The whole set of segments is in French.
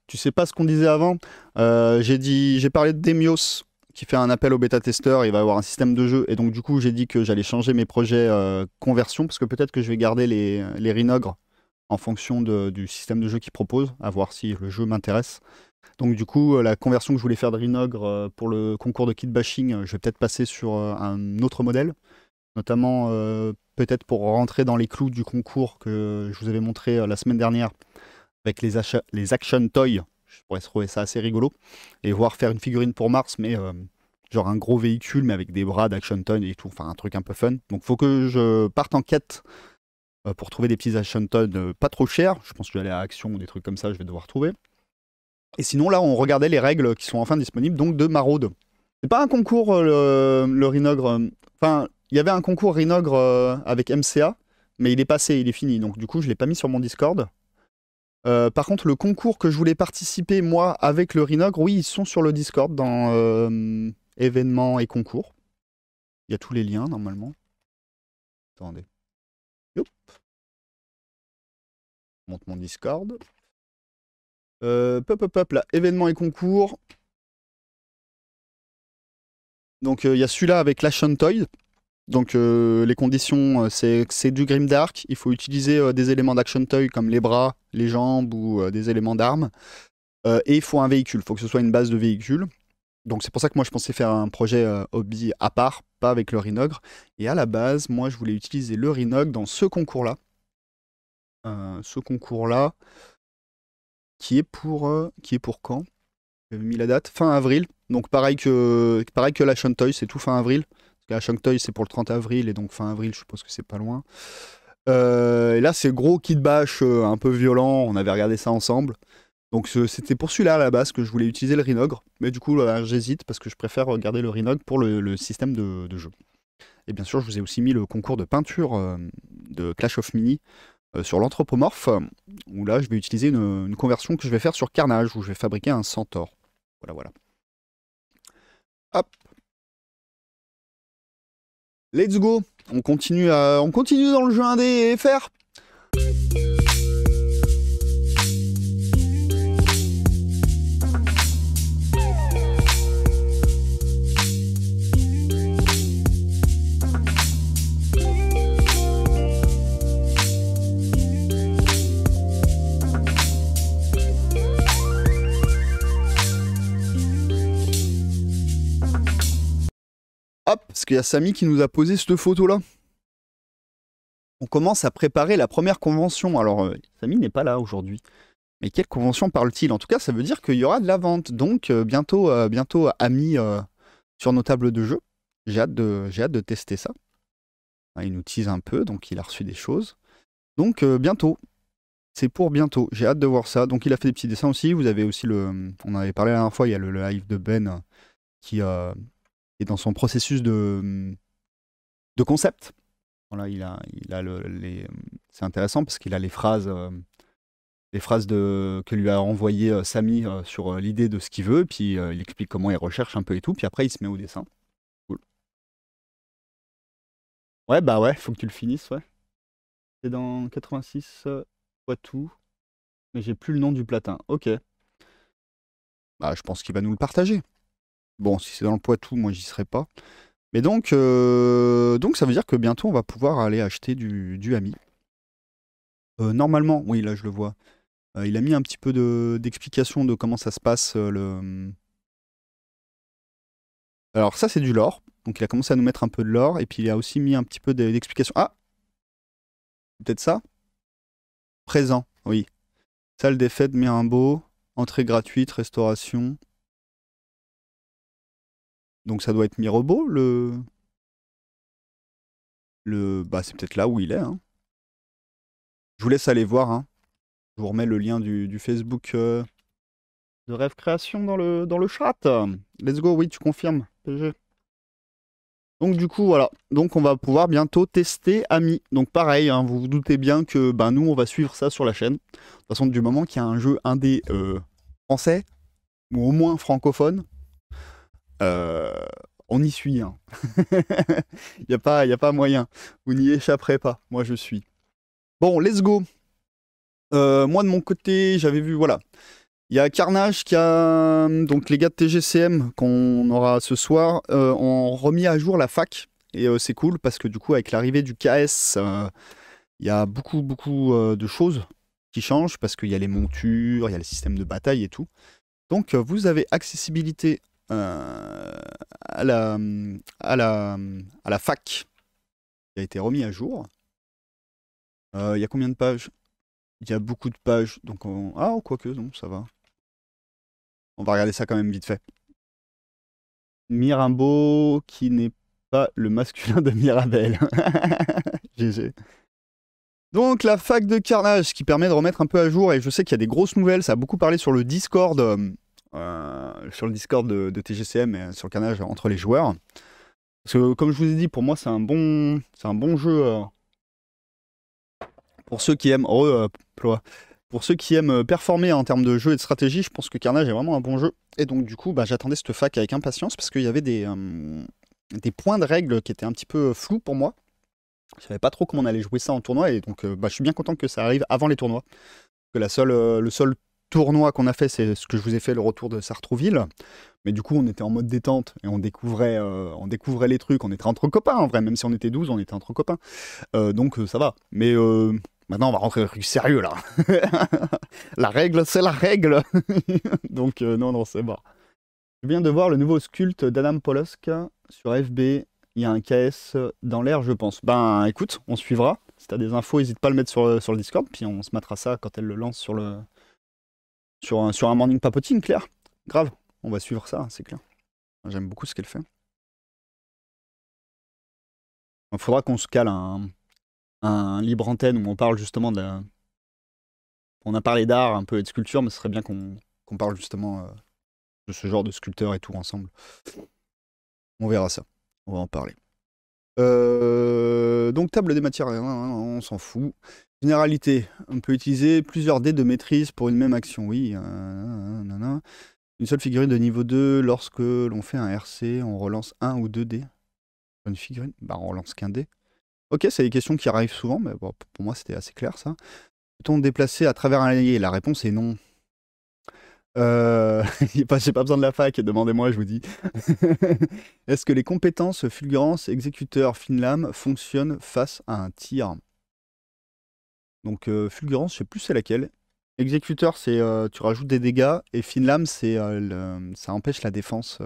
tu sais pas ce qu'on disait avant. J'ai parlé de Demios qui fait un appel au bêta-testeur. Il va avoir un système de jeu. Et donc, du coup, j'ai dit que j'allais changer mes projets conversion parce que peut-être que je vais garder les Rhinogres en fonction du système de jeu qu'il propose, à voir si le jeu m'intéresse. Donc, du coup, la conversion que je voulais faire de Rhinogre pour le concours de kit bashing, je vais peut-être passer sur un autre modèle, notamment peut-être pour rentrer dans les clous du concours que je vous avais montré la semaine dernière avec les Action Toys. Je pourrais trouver ça assez rigolo. Et voir faire une figurine pour Mars, mais genre un gros véhicule, mais avec des bras d'Action Toys et tout. Enfin, un truc un peu fun. Donc, faut que je parte en quête pour trouver des petits Action Toys pas trop chers. Je pense que je vais aller à Action ou des trucs comme ça, je vais devoir trouver. Et sinon, là, on regardait les règles qui sont enfin disponibles, donc de Maraude. C'est pas un concours, le Rhinogre. Enfin, il y avait un concours Rhinogre avec MCA, mais il est passé, il est fini. Donc, du coup, je l'ai pas mis sur mon Discord. Par contre, le concours que je voulais participer, moi, avec le Rhinogre, oui, ils sont sur le Discord dans événements et concours. Il y a tous les liens, normalement. Attendez. Hop. Je monte mon Discord. Hop, là, événements et concours. Donc, il y a celui-là avec l'Action Toy. Donc, les conditions, c'est du Grimdark. Il faut utiliser des éléments d'Action Toy comme les bras, les jambes ou des éléments d'armes. Et il faut un véhicule. Il faut que ce soit une base de véhicule. Donc, c'est pour ça que moi, je pensais faire un projet hobby à part, pas avec le Rhinogre. Et à la base, moi, je voulais utiliser le Rhinogre dans ce concours-là. Ce concours-là, qui est pour quand? J'avais mis la date. Fin avril. Donc, pareil que l'Action Toy, c'est tout fin avril. La Toy, c'est pour le 30 avril, et donc fin avril, je suppose que c'est pas loin. Et là, c'est gros kit bash, un peu violent, on avait regardé ça ensemble. Donc c'était pour celui-là à la base que je voulais utiliser le Rhinogre. Mais du coup, j'hésite parce que je préfère garder le Rhinogre pour le système de jeu. Et bien sûr, je vous ai aussi mis le concours de peinture de Clash of Mini sur l'anthropomorphe, où là, je vais utiliser une conversion que je vais faire sur Carnage, où je vais fabriquer un centaure. Voilà, voilà. Hop. Let's go. On continue dans le jeu indé FR. Hop, parce qu'il y a Samy qui nous a posé cette photo-là. On commence à préparer la première convention. Alors, Samy n'est pas là aujourd'hui. Mais quelle convention parle-t-il? En tout cas, ça veut dire qu'il y aura de la vente. Donc, bientôt, amis sur nos tables de jeu. J'ai hâte de tester ça. Il nous tease un peu, donc il a reçu des choses. Donc, bientôt. C'est pour bientôt. J'ai hâte de voir ça. Donc, il a fait des petits dessins aussi. Vous avez aussi on en avait parlé la dernière fois, il y a le live de Ben qui est dans son processus de concept. Voilà, il a c'est intéressant parce qu'il a les phrases que lui a envoyé Samy sur l'idée de ce qu'il veut, puis il explique comment il recherche un peu et tout, puis après il se met au dessin. Cool. Ouais, bah ouais, faut que tu le finisses, ouais. C'est dans 86 Poitou, mais j'ai plus le nom du platin. Ok. Bah, je pense qu'il va nous le partager. Bon, si c'est dans le Poitou, moi j'y serai pas. Mais donc ça veut dire que bientôt on va pouvoir aller acheter du Ami. Normalement, oui, là je le vois. Il a mis un petit peu d'explication de comment ça se passe. Alors ça c'est du lore. Donc il a commencé à nous mettre un peu de lore. Et puis il a aussi mis un petit peu d'explication. Ah, peut-être ça? Présent, oui. Salle des fêtes, Mirambeau. Entrée gratuite, restauration. Donc ça doit être Mirebeau, Bah c'est peut-être là où il est, hein. Je vous laisse aller voir, hein. Je vous remets le lien du Facebook de Rêve Création dans le chat. Let's go, oui, tu confirmes, PG. Donc du coup, voilà. Donc on va pouvoir bientôt tester Ami. Donc pareil, hein, vous vous doutez bien que nous, on va suivre ça sur la chaîne. De toute façon, du moment qu'il y a un jeu indé français, ou au moins francophone, on y suit. Hein. Il n'y a pas moyen. Vous n'y échapperez pas. Moi, je suis. Bon, let's go. Moi, de mon côté, j'avais vu, voilà. Il y a Carnage qui a, donc les gars de TGCM qu'on aura ce soir, ont remis à jour la fac. Et c'est cool parce que du coup, avec l'arrivée du KS, il y a beaucoup de choses qui changent parce qu'il y a les montures, il y a le système de bataille et tout. Donc vous avez accessibilité à la fac qui a été remis à jour. Il y a combien de pages? Il y a beaucoup de pages. Donc ah, quoique, non, ça va. On va regarder ça quand même vite fait. Mirambeau qui n'est pas le masculin de Mirabel. GG. Donc la fac de Carnage qui permet de remettre un peu à jour, et je sais qu'il y a des grosses nouvelles, ça a beaucoup parlé sur le Discord, de TGCM et sur le Carnage entre les joueurs. Parce que comme je vous ai dit, pour moi c'est un bon jeu pour ceux qui aiment pour ceux qui aiment performer en termes de jeu et de stratégie. Je pense que Carnage est vraiment un bon jeu. Et donc du coup, j'attendais cette fac avec impatience parce qu'il y avait des points de règles qui étaient un petit peu flous pour moi. Je savais pas trop comment on allait jouer ça en tournoi, et donc je suis bien content que ça arrive avant les tournois. Que le seul tournoi qu'on a fait, c'est ce que je vous ai fait, le retour de Sartrouville. Mais du coup, on était en mode détente et on découvrait les trucs. On était entre copains en vrai, même si on était 12, on était entre copains. Donc ça va. Mais maintenant, on va rentrer dans le truc sérieux là. La règle, c'est la règle. Donc non, c'est bon. Je viens de voir le nouveau sculpte d'Adam Polosk sur FB. Il y a un KS dans l'air, je pense. Ben écoute, on suivra. Si t'as des infos, n'hésite pas à le mettre sur le Discord, puis on se mettra ça quand elle le lance sur un morning papoting, clair. Grave, on va suivre ça, c'est clair. J'aime beaucoup ce qu'elle fait. Il faudra qu'on se cale un libre antenne où on parle justement On a parlé d'art un peu et de sculpture, mais ce serait bien qu'on parle justement de ce genre de sculpteur et tout ensemble. On verra ça, on va en parler. Donc table des matières, on s'en fout. Généralité, on peut utiliser plusieurs dés de maîtrise pour une même action, oui. Une seule figurine de niveau 2, lorsque l'on fait un RC, on relance un ou deux dés. Une figurine, on relance qu'un dé. Ok, c'est des questions qui arrivent souvent, mais bon, pour moi c'était assez clair ça. Peut-on déplacer à travers un allié? La réponse est non. J'ai pas besoin de la fac, demandez-moi, je vous dis. Est-ce que les compétences fulgurance, exécuteur, fine lame fonctionnent face à un tir? Donc fulgurance, je sais plus c'est laquelle. Exécuteur, c'est tu rajoutes des dégâts, et fine lame, c'est ça empêche la défense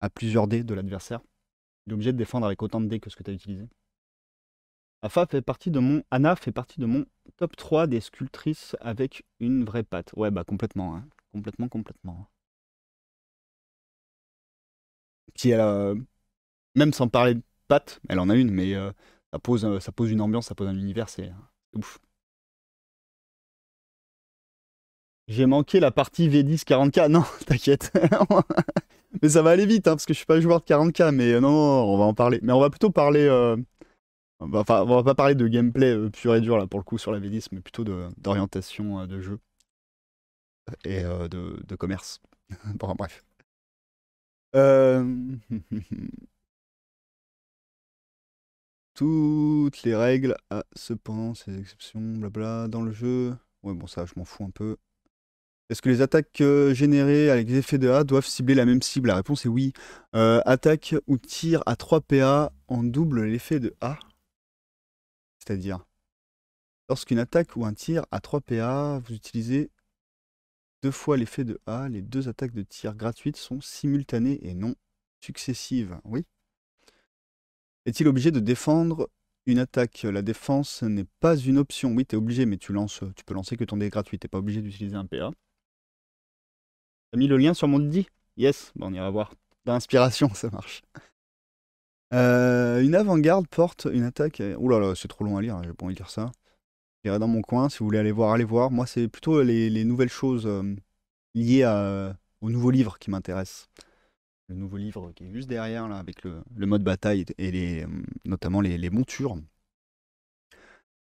à plusieurs dés de l'adversaire. Il est obligé de défendre avec autant de dés que ce que tu as utilisé. Anna fait partie de mon top 3 des sculptrices avec une vraie patte. Ouais, complètement, hein. Complètement. Puis elle a, même sans parler de patte, elle en a une, mais ça pose une ambiance, ça pose un univers, c'est ouf. J'ai manqué la partie V10 40K. Non, t'inquiète. Mais ça va aller vite, hein, parce que je suis pas joueur de 40K, mais non, on va en parler. Mais on va plutôt parler... Enfin, on va pas parler de gameplay pur et dur, là, pour le coup, sur la V10, mais plutôt d'orientation de jeu et de commerce. Bon, bref. Toutes les règles à cependant, ces exceptions, blabla, dans le jeu. Ouais, bon, ça, je m'en fous un peu. Est-ce que les attaques générées avec des effets de A doivent cibler la même cible? La réponse est oui. Attaque ou tir à 3 PA en double l'effet de A. C'est-à-dire, lorsqu'une attaque ou un tir à 3 PA, vous utilisez 2 fois l'effet de A, les 2 attaques de tir gratuites sont simultanées et non successives. Oui. Est-il obligé de défendre une attaque? La défense n'est pas une option. Oui, tu es obligé, mais tu peux lancer que ton dé gratuit. T'es pas obligé d'utiliser un PA. T'as mis le lien sur mon Didi? Yes, on ira voir. D'inspiration, ça marche. Une avant-garde porte une attaque. Ouh là là, c'est trop long à lire, j'ai pas envie de lire ça. J'irai dans mon coin, si vous voulez aller voir, allez voir. Moi, c'est plutôt les nouvelles choses liées au nouveau livre qui m'intéressent. Le nouveau livre qui est juste derrière, là, avec le mode bataille et notamment les montures.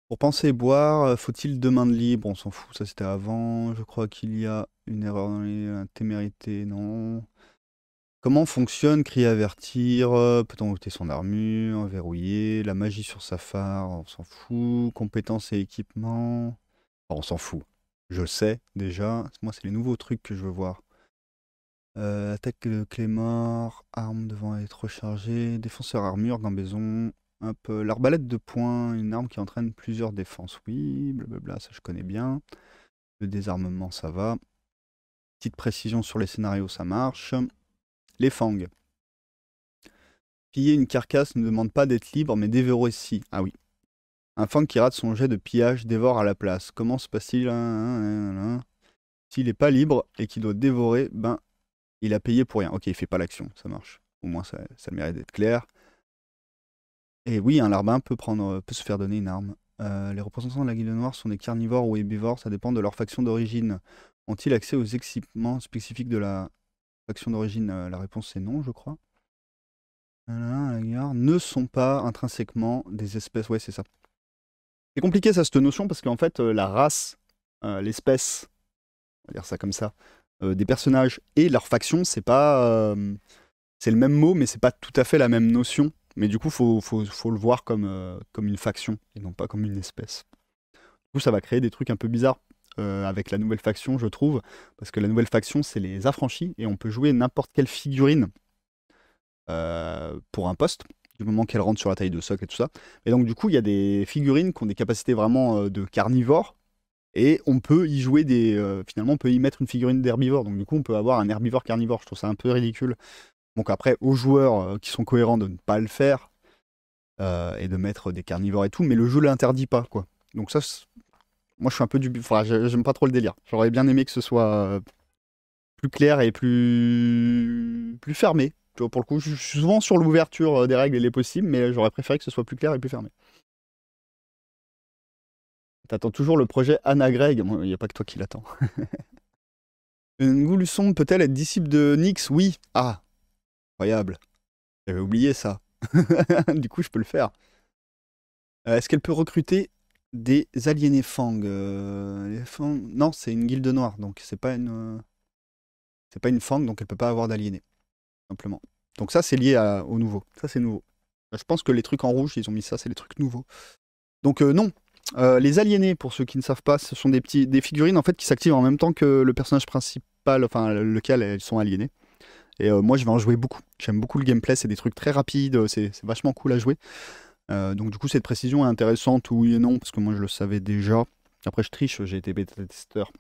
Pour penser et boire, faut-il 2 mains de libre? On s'en fout, ça c'était avant. Je crois qu'il y a une erreur dans les témérités, non. Comment fonctionne Cri avertir? Peut-on ôter son armure? Verrouiller? La magie sur sa phare? On s'en fout. Compétences et équipements? On s'en fout. Je le sais déjà. Moi, c'est les nouveaux trucs que je veux voir. Attaque de Clémor, arme devant être rechargée, défenseur armure, gambaison. Hop, l'arbalète de poing, une arme qui entraîne plusieurs défenses. Oui, blablabla, ça je connais bien. Le désarmement, ça va. Petite précision sur les scénarios, ça marche. Les fangs. Piller une carcasse ne demande pas d'être libre, mais dévorer si. Ah oui. Un fang qui rate son jet de pillage dévore à la place. Comment se passe-t-il? S'il n'est pas libre et qu'il doit dévorer, ben, il a payé pour rien. Ok, il fait pas l'action, ça marche. Au moins, ça le mérite d'être clair. Et oui, un larbin peut se faire donner une arme. Les représentants de la Guilde Noire sont des carnivores ou herbivores, ça dépend de leur faction d'origine. Ont-ils accès aux équipements spécifiques de la faction d'origine? La réponse est non, je crois. La guerre ne sont pas intrinsèquement des espèces. Ouais, c'est ça. C'est compliqué ça, cette notion, parce qu'en fait, la race, l'espèce, on va dire ça comme ça, des personnages et leur faction, c'est pas. C'est le même mot, mais c'est pas tout à fait la même notion. Mais du coup, faut le voir comme une faction et non pas comme une espèce. Du coup, ça va créer des trucs un peu bizarres avec la nouvelle faction, je trouve. Parce que la nouvelle faction, c'est les affranchis et on peut jouer n'importe quelle figurine pour un poste, du moment qu'elle rentre sur la taille de socle et tout ça. Et donc, du coup, il y a des figurines qui ont des capacités vraiment de carnivores. Et on peut y jouer finalement, on peut y mettre une figurine d'herbivore. Donc, du coup, on peut avoir un herbivore carnivore. Je trouve ça un peu ridicule. Donc après, aux joueurs qui sont cohérents de ne pas le faire et de mettre des carnivores et tout, mais le jeu l'interdit pas, quoi. Donc ça, moi je suis un peu enfin, j'aime pas trop le délire. J'aurais bien aimé que ce soit plus clair et plus fermé. Tu vois, pour le coup, je suis souvent sur l'ouverture des règles et les possibles, mais j'aurais préféré que ce soit plus clair et plus fermé. T'attends toujours le projet Anna Gregg. Il n'y a pas que toi qui l'attends. Ngoulusson peut-elle être disciple de Nyx? Oui. Ah, incroyable. J'avais oublié ça. Du coup, je peux le faire. Est-ce qu'elle peut recruter des aliénés Fang? Les Fang... Non, c'est une guilde noire, donc c'est pas une Fang, donc elle peut pas avoir d'aliénés, simplement. Donc ça, c'est lié au nouveau. Ça, c'est nouveau. Je pense que les trucs en rouge, ils ont mis ça, c'est les trucs nouveaux. Donc non. Les aliénés, pour ceux qui ne savent pas, ce sont des figurines en fait qui s'activent en même temps que le personnage principal, enfin lequel elles sont aliénées. Et moi, je vais en jouer beaucoup. J'aime beaucoup le gameplay, c'est des trucs très rapides, c'est vachement cool à jouer. Donc du coup, cette précision est intéressante, oui et non, parce que moi je le savais déjà. Après, je triche, j'ai été bêta-testeur.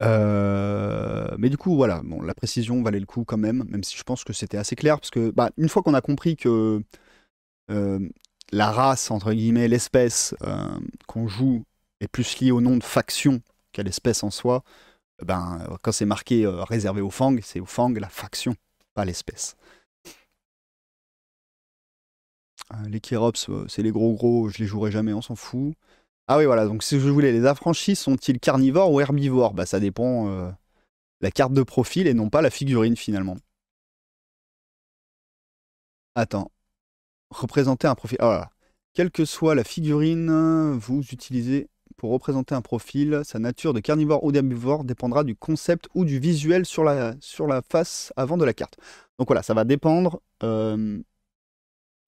Mais du coup, voilà, bon, la précision valait le coup quand même si je pense que c'était assez clair, parce que bah, une fois qu'on a compris que la race, entre guillemets, l'espèce qu'on joue est plus liée au nom de faction qu'à l'espèce en soi, ben, quand c'est marqué réservé aux Fang, c'est aux Fang la faction, pas l'espèce. Les Kérops, c'est les gros, je les jouerai jamais, on s'en fout. Ah oui, voilà, donc si je voulais, les affranchis sont-ils carnivores ou herbivores? Bah ça dépend la carte de profil et non pas la figurine finalement. Attends, représenter un profil. Ah voilà. Quelle que soit la figurine, vous utilisez pour représenter un profil, sa nature de carnivore ou d'herbivore dépendra du concept ou du visuel sur la face avant de la carte. Donc voilà, ça va dépendre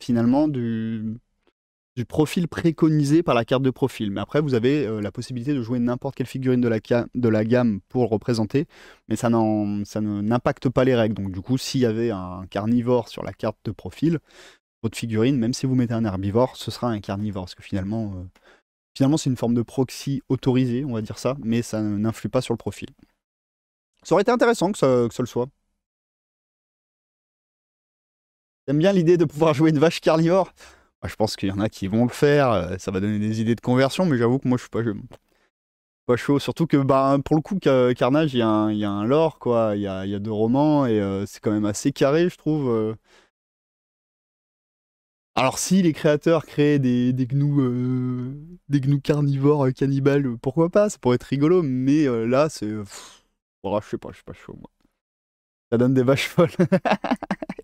finalement du profil préconisé par la carte de profil. Mais après, vous avez la possibilité de jouer n'importe quelle figurine de la gamme pour le représenter, mais ça n'impacte pas les règles. Donc du coup, s'il y avait un carnivore sur la carte de profil, votre figurine, même si vous mettez un herbivore, ce sera un carnivore. Parce que finalement c'est une forme de proxy autorisée, on va dire ça, mais ça n'influe pas sur le profil. Ça aurait été intéressant que ça le soit. J'aime bien l'idée de pouvoir jouer une vache carnivore. Je pense qu'il y en a qui vont le faire, ça va donner des idées de conversion, mais j'avoue que moi je suis pas chaud. Surtout que bah, pour le coup, Carnage, il y a un lore, quoi. Il y a 2 romans et c'est quand même assez carré, je trouve. Alors si les créateurs créent des gnous carnivores cannibales, pourquoi pas? Ça pourrait être rigolo, mais là, c'est... je suis pas chaud, moi. Ça donne des vaches folles.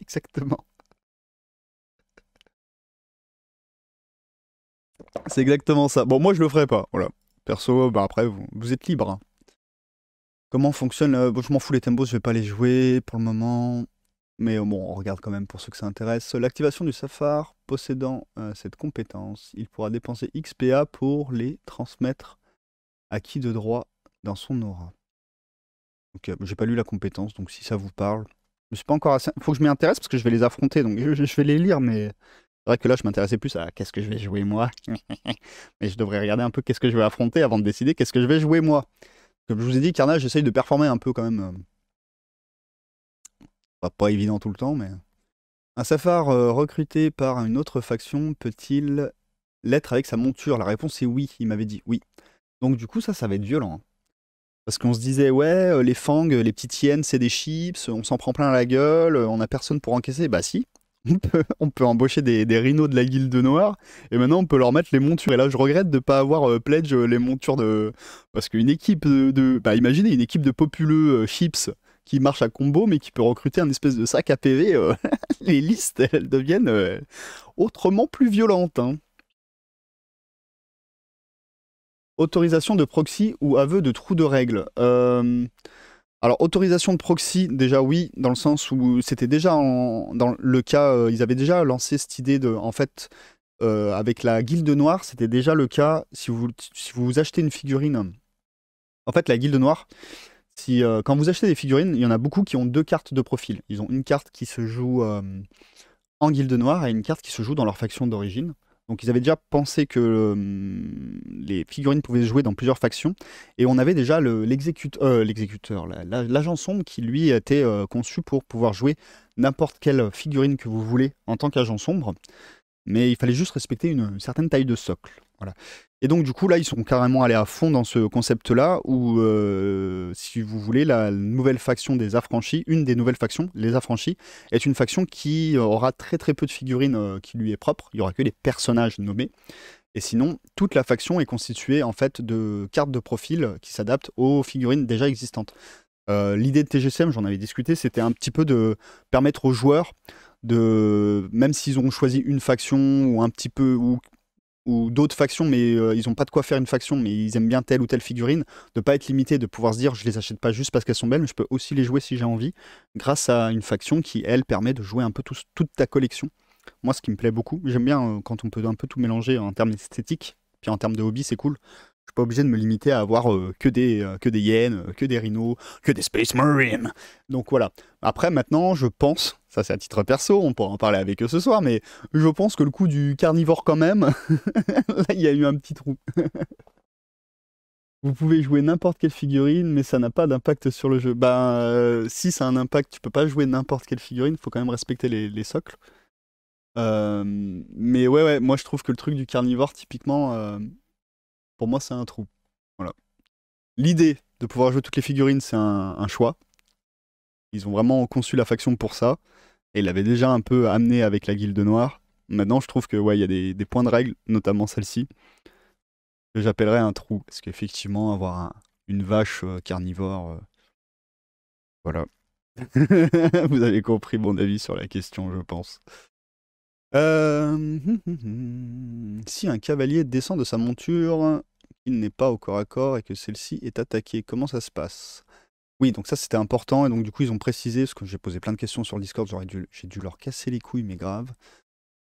Exactement. C'est exactement ça. Bon, moi, je le ferai pas. Voilà. Perso, bah après, vous êtes libre, hein. Comment fonctionne bon, je m'en fous les tempos, je vais pas les jouer pour le moment. Mais bon, on regarde quand même pour ceux que ça intéresse. L'activation du Safar possédant cette compétence, il pourra dépenser XPA pour les transmettre acquis de droit dans son aura. Ok, j'ai pas lu la compétence, donc si ça vous parle. Je suis pas encore assez. Faut que je m'y intéresse parce que je vais les affronter, donc je vais les lire, mais c'est vrai que là je m'intéressais plus à qu'est-ce que je vais jouer moi. Mais je devrais regarder un peu qu'est-ce que je vais affronter avant de décider qu'est-ce que je vais jouer moi. Comme je vous ai dit, Carnage, j'essaye de performer un peu quand même. Pas évident tout le temps, mais. Un Safar recruté par une autre faction peut-il l'être avec sa monture? La réponse est oui, il m'avait dit oui. Donc du coup, ça va être violent, hein. Parce qu'on se disait, ouais, les fangs, les petites hyènes, c'est des chips, on s'en prend plein la gueule, on a personne pour encaisser. Bah si, on peut embaucher des rhinos de la guilde noire, et maintenant on peut leur mettre les montures. Et là, je regrette de ne pas avoir pledge les montures de... Parce qu'une équipe Bah imaginez, une équipe de populeux chips qui marche à combo, mais qui peut recruter un espèce de sac à PV, les listes, elles deviennent autrement plus violentes, hein. Autorisation de proxy ou aveu de trou de règle. Alors, autorisation de proxy, déjà oui, dans le sens où c'était déjà dans le cas, ils avaient déjà lancé cette idée de, en fait, avec la Guilde Noire, c'était déjà le cas, si vous achetez une figurine, en fait, la Guilde Noire, quand vous achetez des figurines, il y en a beaucoup qui ont deux cartes de profil. Ils ont une carte qui se joue en Guilde Noire et une carte qui se joue dans leur faction d'origine. Donc ils avaient déjà pensé que les figurines pouvaient se jouer dans plusieurs factions. Et on avait déjà l'exécuteur, l'agent sombre qui lui était conçu pour pouvoir jouer n'importe quelle figurine que vous voulez en tant qu'agent sombre. Mais il fallait juste respecter une certaine taille de socle. Voilà. Et donc du coup là ils sont carrément allés à fond dans ce concept-là où si vous voulez la nouvelle faction des affranchis, une des nouvelles factions, les affranchis, est une faction qui aura très très peu de figurines qui lui est propre, il y aura que les personnages nommés. Et sinon toute la faction est constituée en fait de cartes de profil qui s'adaptent aux figurines déjà existantes. L'idée de TGCM, j'en avais discuté, c'était un petit peu de permettre aux joueurs de, même s'ils ont choisi une faction ou un petit peu ou d'autres factions, mais ils n'ont pas de quoi faire une faction, mais ils aiment bien telle ou telle figurine, de pas être limité, de pouvoir se dire je les achète pas juste parce qu'elles sont belles, mais je peux aussi les jouer si j'ai envie, grâce à une faction qui, elle, permet de jouer un peu toute ta collection. Moi, ce qui me plaît beaucoup, j'aime bien quand on peut un peu tout mélanger en termes esthétiques, puis en termes de hobby, c'est cool. Je suis pas obligé de me limiter à avoir que des hyènes, que des rhinos, que des Space Marines. Donc voilà. Après, maintenant, je pense, ça c'est à titre perso, on pourra en parler avec eux ce soir, mais je pense que le coup du carnivore quand même, là il y a eu un petit trou. Vous pouvez jouer n'importe quelle figurine, mais ça n'a pas d'impact sur le jeu. Si ça a un impact, tu peux pas jouer n'importe quelle figurine, faut quand même respecter les socles. Mais ouais, moi je trouve que le truc du carnivore, typiquement, pour moi c'est un trou. Voilà. L'idée de pouvoir jouer toutes les figurines, c'est un choix. Ils ont vraiment conçu la faction pour ça. Et ils l'avaient déjà un peu amené avec la Guilde Noire. Maintenant, je trouve que ouais, il y a des points de règle, notamment celle-ci, que j'appellerais un trou. Parce qu'effectivement, avoir une vache carnivore, voilà. Vous avez compris mon avis sur la question, je pense. Si un cavalier descend de sa monture, il n'est pas au corps à corps et que celle-ci est attaquée, comment ça se passe? Oui, donc ça c'était important et donc du coup ils ont précisé, parce que j'ai posé plein de questions sur le Discord, j'ai dû leur casser les couilles, mais grave.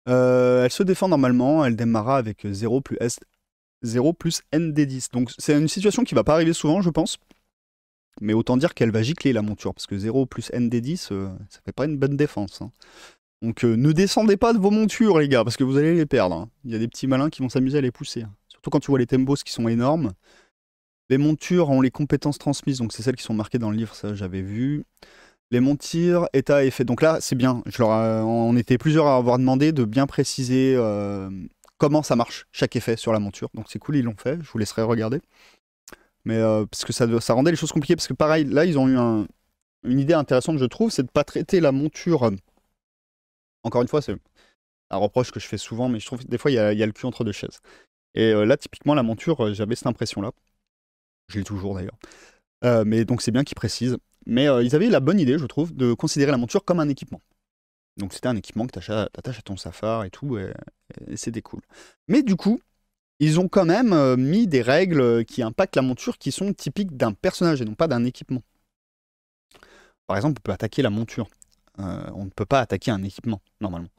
Elle se défend normalement, elle démarra avec 0 plus ND10. Donc c'est une situation qui va pas arriver souvent, je pense. Mais autant dire qu'elle va gicler la monture, parce que 0 plus ND10, ça fait pas une bonne défense, hein. Donc ne descendez pas de vos montures, les gars, parce que vous allez les perdre, hein. Il y a des petits malins qui vont s'amuser à les pousser, hein. Surtout quand tu vois les tembos qui sont énormes. Les montures ont les compétences transmises, donc c'est celles qui sont marquées dans le livre, ça j'avais vu. Les montures, état et effet. Donc là, c'est bien. On était plusieurs à avoir demandé de bien préciser comment ça marche, chaque effet sur la monture. Donc c'est cool, ils l'ont fait. Je vous laisserai regarder. Mais parce que ça rendait les choses compliquées. Parce que pareil, là, ils ont eu une idée intéressante, je trouve, c'est de ne pas traiter la monture. Encore une fois, c'est un reproche que je fais souvent, mais je trouve que des fois, il y a le cul entre deux chaises. Et là, typiquement, la monture, j'avais cette impression-là. Je l'ai toujours d'ailleurs. Mais donc c'est bien qu'ils précisent. Mais ils avaient la bonne idée, je trouve, de considérer la monture comme un équipement. Donc c'était un équipement que t'attaches à ton Safar et tout, et c'était cool. Mais du coup, ils ont quand même mis des règles qui impactent la monture qui sont typiques d'un personnage et non pas d'un équipement. Par exemple, on peut attaquer la monture. On ne peut pas attaquer un équipement, normalement.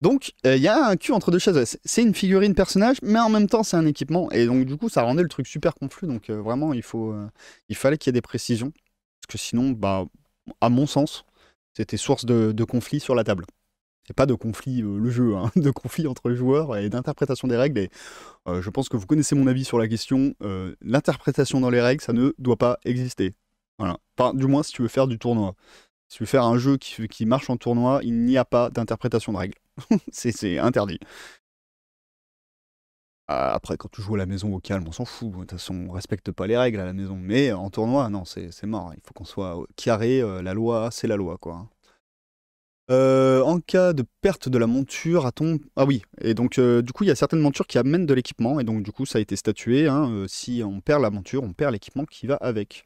Donc, il y a un cul entre deux chaises. Ouais, c'est une figurine personnage, mais en même temps, c'est un équipement. Et donc, du coup, ça rendait le truc super confus. Donc, vraiment, il fallait qu'il y ait des précisions. Parce que sinon, bah, à mon sens, c'était source de conflit sur la table. Et pas de conflit le jeu, hein, de conflit entre joueurs et d'interprétation des règles. Et je pense que vous connaissez mon avis sur la question. L'interprétation dans les règles, ça ne doit pas exister. Voilà. Enfin, du moins, si tu veux faire du tournoi. Si tu veux faire un jeu qui marche en tournoi, il n'y a pas d'interprétation de règles. C'est interdit. Après, quand tu joues à la maison au calme, on s'en fout. De toute façon, on respecte pas les règles à la maison. Mais en tournoi, non, c'est mort. Il faut qu'on soit carré. La loi, c'est la loi, quoi. En cas de perte de la monture, a-t-on... Ah oui, et donc du coup, il y a certaines montures qui amènent de l'équipement, et donc du coup, ça a été statué, hein, si on perd la monture, on perd l'équipement qui va avec.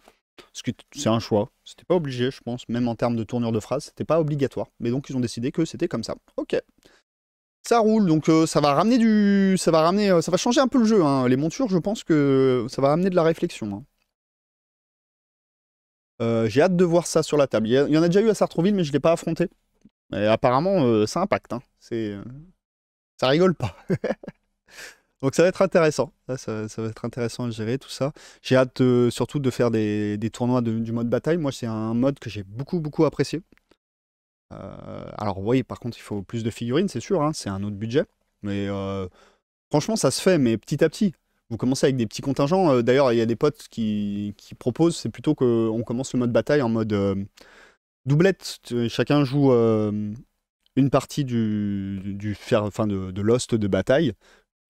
C'est un choix, c'était pas obligé, je pense, même en termes de tournure de phrase, c'était pas obligatoire. Mais donc, ils ont décidé que c'était comme ça. Ok. Ça roule, donc ça va ramener du... Ça va changer un peu le jeu, hein. Les montures, je pense que ça va amener de la réflexion, hein. J'ai hâte de voir ça sur la table. Il y en a déjà eu à Sartrouville, mais je l'ai pas affronté. Et apparemment, ça impacte, hein. Ça rigole pas. Donc ça va être intéressant. Ça va être intéressant à gérer tout ça. J'ai hâte surtout de faire des tournois du mode bataille. Moi, c'est un mode que j'ai beaucoup apprécié. Alors oui, par contre, il faut plus de figurines, c'est sûr, hein, c'est un autre budget. Mais franchement, ça se fait, mais petit à petit. Vous commencez avec des petits contingents. D'ailleurs, il y a des potes qui proposent, c'est plutôt qu'on commence le mode bataille en mode doublette. Chacun joue une partie enfin de l'host de bataille.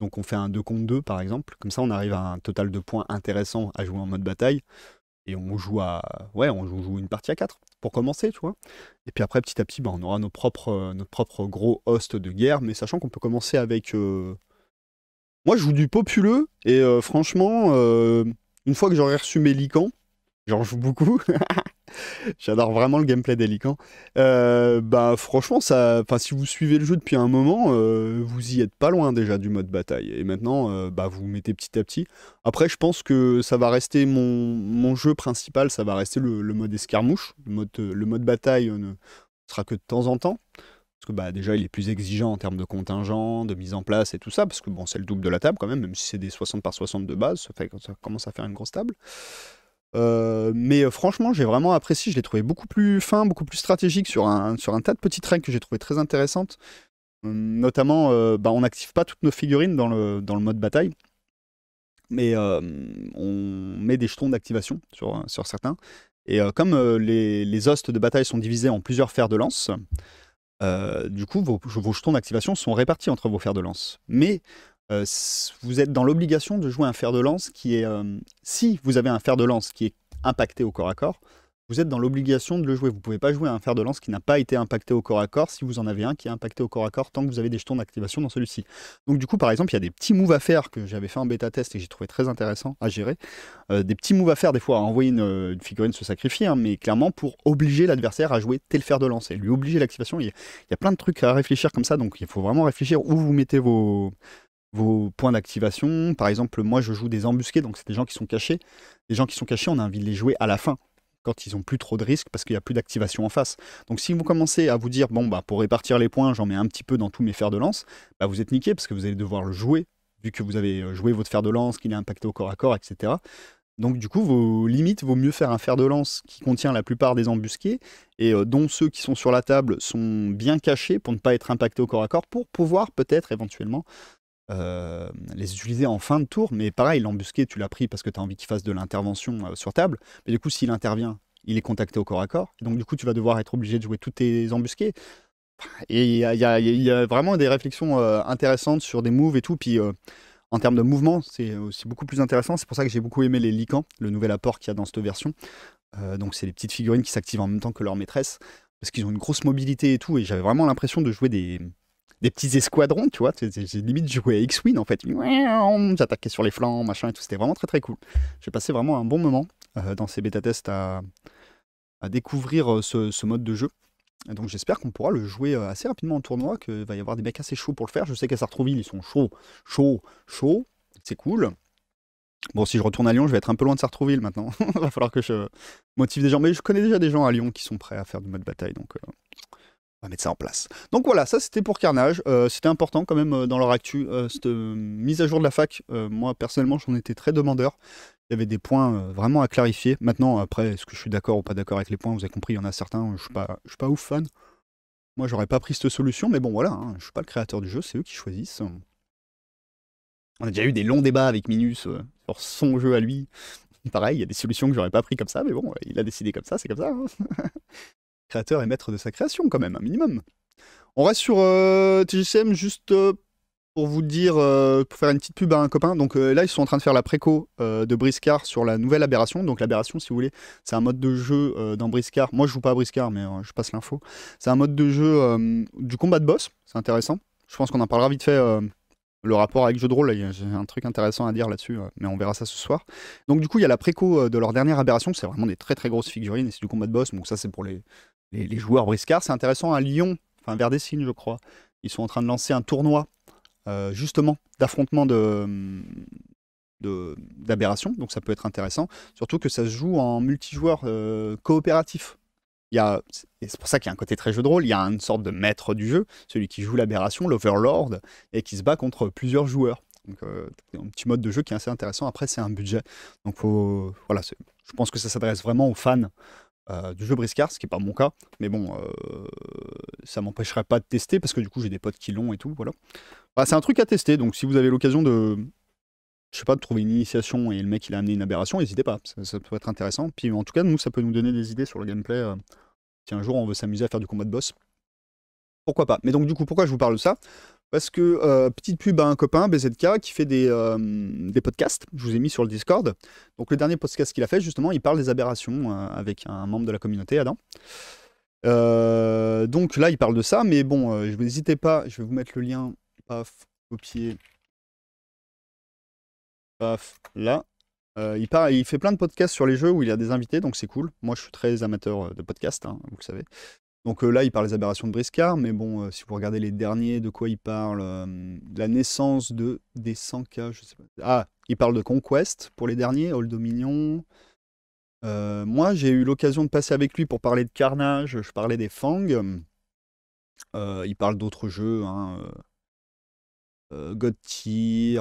Donc on fait un 2 contre 2 par exemple. Comme ça, on arrive à un total de points intéressant à jouer en mode bataille. Et on joue ouais, on joue une partie à 4 pour commencer, tu vois. Et puis après, petit à petit, bah, on aura notre propre gros host de guerre, mais sachant qu'on peut commencer avec. Moi, je joue du populeux, et franchement, une fois que j'aurai reçu mes licans, j'en joue beaucoup. J'adore vraiment le gameplay des licans. Bah franchement, si vous suivez le jeu depuis un moment, vous y êtes pas loin déjà du mode bataille. Et maintenant, bah, vous mettez petit à petit. Après, je pense que ça va rester mon jeu principal, ça va rester le mode escarmouche. Le mode bataille ne sera que de temps en temps. Parce que bah, déjà, il est plus exigeant en termes de contingent, de mise en place et tout ça. Parce que bon, c'est le double de la table quand même si c'est des 60 par 60 de base, ça commence à faire une grosse table. Mais franchement, j'ai vraiment apprécié. Je l'ai trouvé beaucoup plus fin, beaucoup plus stratégique sur un tas de petites règles que j'ai trouvé très intéressantes. Notamment, bah, on n'active pas toutes nos figurines dans le mode bataille, mais on met des jetons d'activation sur certains. Et comme les hostes de bataille sont divisés en plusieurs fers de lance, du coup, vos jetons d'activation sont répartis entre vos fers de lance. Mais vous êtes dans l'obligation de jouer un fer de lance qui est... si vous avez un fer de lance qui est impacté au corps à corps, vous êtes dans l'obligation de le jouer. Vous ne pouvez pas jouer un fer de lance qui n'a pas été impacté au corps à corps si vous en avez un qui est impacté au corps à corps tant que vous avez des jetons d'activation dans celui-ci. Donc du coup, par exemple, il y a des petits moves à faire que j'avais fait en bêta test et que j'ai trouvé très intéressant à gérer. Des petits moves à faire des fois à envoyer une figurine se sacrifier, hein, mais clairement pour obliger l'adversaire à jouer tel fer de lance et lui obliger l'activation. Il y a plein de trucs à réfléchir comme ça, donc il faut vraiment réfléchir où vous mettez vos points d'activation. Par exemple, moi je joue des embusqués, donc c'est des gens qui sont cachés. Les gens qui sont cachés, on a envie de les jouer à la fin, quand ils ont plus trop de risques, parce qu'il n'y a plus d'activation en face. Donc si vous commencez à vous dire, bon bah pour répartir les points, j'en mets un petit peu dans tous mes fers de lance, bah vous êtes niqué, parce que vous allez devoir le jouer, vu que vous avez joué votre fer de lance, qu'il est impacté au corps à corps, etc. Donc du coup, vos limites, vaut mieux faire un fer de lance qui contient la plupart des embusqués, et dont ceux qui sont sur la table sont bien cachés pour ne pas être impactés au corps à corps, pour pouvoir peut-être éventuellement les utiliser en fin de tour. Mais pareil, l'embusqué, tu l'as pris parce que tu as envie qu'il fasse de l'intervention sur table. Mais du coup, s'il intervient, il est contacté au corps à corps. Donc du coup, tu vas devoir être obligé de jouer tous tes embusqués. Et il y a vraiment des réflexions intéressantes sur des moves et tout. Puis en termes de mouvement, c'est aussi beaucoup plus intéressant. C'est pour ça que j'ai beaucoup aimé les licans, le nouvel apport qu'il y a dans cette version. Donc c'est les petites figurines qui s'activent en même temps que leur maîtresse. Parce qu'ils ont une grosse mobilité et tout. Et j'avais vraiment l'impression de jouer des petits escadrons, tu vois. J'ai limite joué à X-Wing en fait. J'attaquais sur les flancs, machin et tout. C'était vraiment très cool. J'ai passé vraiment un bon moment dans ces bêta-tests à découvrir ce mode de jeu. Et donc j'espère qu'on pourra le jouer assez rapidement en tournoi, qu'il va y avoir des mecs assez chauds pour le faire. Je sais qu'à Sartrouville, ils sont chauds. C'est cool. Bon, si je retourne à Lyon, je vais être un peu loin de Sartrouville maintenant. Il va falloir que je motive des gens. Mais je connais déjà des gens à Lyon qui sont prêts à faire du mode bataille. Donc On va mettre ça en place. Donc voilà, ça c'était pour Carnage. C'était important quand même dans leur actu. Cette mise à jour de la fac, moi personnellement j'en étais très demandeur. Il y avait des points vraiment à clarifier. Maintenant, après, est-ce que je suis d'accord ou pas d'accord avec les points? Vous avez compris, il y en a certains, je suis pas ouf fan. Moi j'aurais pas pris cette solution, mais bon voilà, hein, je suis pas le créateur du jeu, c'est eux qui choisissent. On a déjà eu des longs débats avec Minus sur son jeu à lui. Pareil, il y a des solutions que j'aurais pas pris comme ça, mais bon, il a décidé comme ça, c'est comme ça. Hein. Créateur est maître de sa création quand même, un minimum. On reste sur TGCM juste pour vous dire, pour faire une petite pub à un copain. Donc là, ils sont en train de faire la préco de Briscard sur la nouvelle Aberration. Donc l'Aberration, si vous voulez, c'est un mode de jeu dans Briscard. Moi, je joue pas à Briscard, mais je passe l'info. C'est un mode de jeu du combat de boss. C'est intéressant. Je pense qu'on en parlera vite fait. Le rapport avec jeu de rôle, j'ai un truc intéressant à dire là-dessus, mais on verra ça ce soir. Donc du coup, il y a la préco de leur dernière Aberration. C'est vraiment des très très grosses figurines et c'est du combat de boss. Donc ça, c'est pour les joueurs Briscard. C'est intéressant à Lyon, enfin vers des signes, je crois. Ils sont en train de lancer un tournoi justement d'affrontement d'aberration, donc ça peut être intéressant, surtout que ça se joue en multijoueur coopératif. Et c'est pour ça qu'il y a un côté très jeu de rôle, il y a une sorte de maître du jeu, celui qui joue l'aberration, l'Overlord, et qui se bat contre plusieurs joueurs. Donc un petit mode de jeu qui est assez intéressant. Après, c'est un budget, donc voilà, je pense que ça s'adresse vraiment aux fans du jeu Briscard, ce qui n'est pas mon cas, mais bon, ça m'empêcherait pas de tester, parce que du coup j'ai des potes qui l'ont et tout, voilà. Bah, c'est un truc à tester, donc si vous avez l'occasion de, je sais pas, de trouver une initiation et le mec il a amené une aberration, n'hésitez pas, ça peut être intéressant. Puis en tout cas, nous, ça peut nous donner des idées sur le gameplay. Si un jour on veut s'amuser à faire du combat de boss, pourquoi pas. Mais donc du coup, pourquoi je vous parle de ça? Parce que, petite pub à un copain, BZK, qui fait des podcasts, je vous ai mis sur le Discord. Donc le dernier podcast qu'il a fait, justement, il parle des aberrations avec un membre de la communauté, Adam. Donc là, il parle de ça, mais bon, n'hésitez pas, je vais vous mettre le lien, paf, copier, paf, là. Il fait plein de podcasts sur les jeux où il y a des invités, donc c'est cool. Moi, je suis très amateur de podcasts, hein, vous le savez. Donc là, il parle des aberrations de Briscard, mais bon, si vous regardez les derniers, de quoi il parle, la naissance des 100K, je sais pas. Ah, il parle de Conquest pour les derniers, Old Dominion. Moi, j'ai eu l'occasion de passer avec lui pour parler de Carnage, je parlais des Fang. Il parle d'autres jeux, hein, God Tier.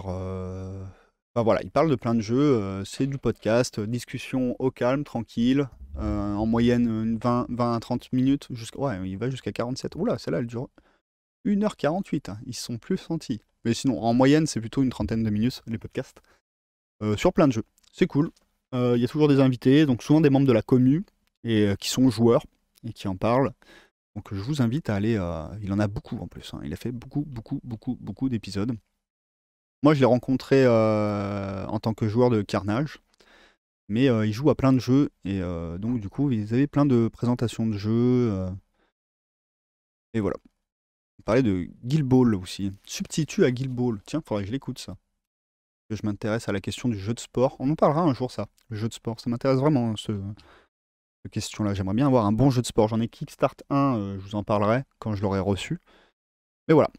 Enfin voilà, il parle de plein de jeux. C'est du podcast, discussion au calme, tranquille. En moyenne 20 à 30 minutes. Ouais, il va jusqu'à 47. Oula, celle-là, elle dure 1h48. Hein. Ils se sont plus sentis. Mais sinon, en moyenne, c'est plutôt une trentaine de minutes, les podcasts. Sur plein de jeux. C'est cool. Il y a toujours des invités, donc souvent des membres de la commu, et qui sont joueurs, et qui en parlent. Donc je vous invite à aller... il en a beaucoup en plus. Hein. Il a fait beaucoup d'épisodes. Moi, je l'ai rencontré en tant que joueur de Carnage. Mais il joue à plein de jeux. Et donc du coup, ils avaient plein de présentations de jeux. Et voilà. On parlait de Guild Ball aussi. Substitut à Guild Ball. Tiens, faudrait que je l'écoute ça. Que je m'intéresse à la question du jeu de sport. On en parlera un jour ça. Le jeu de sport. Ça m'intéresse vraiment cette question-là. J'aimerais bien avoir un bon jeu de sport. J'en ai Kickstart 1. Je vous en parlerai quand je l'aurai reçu. Mais voilà.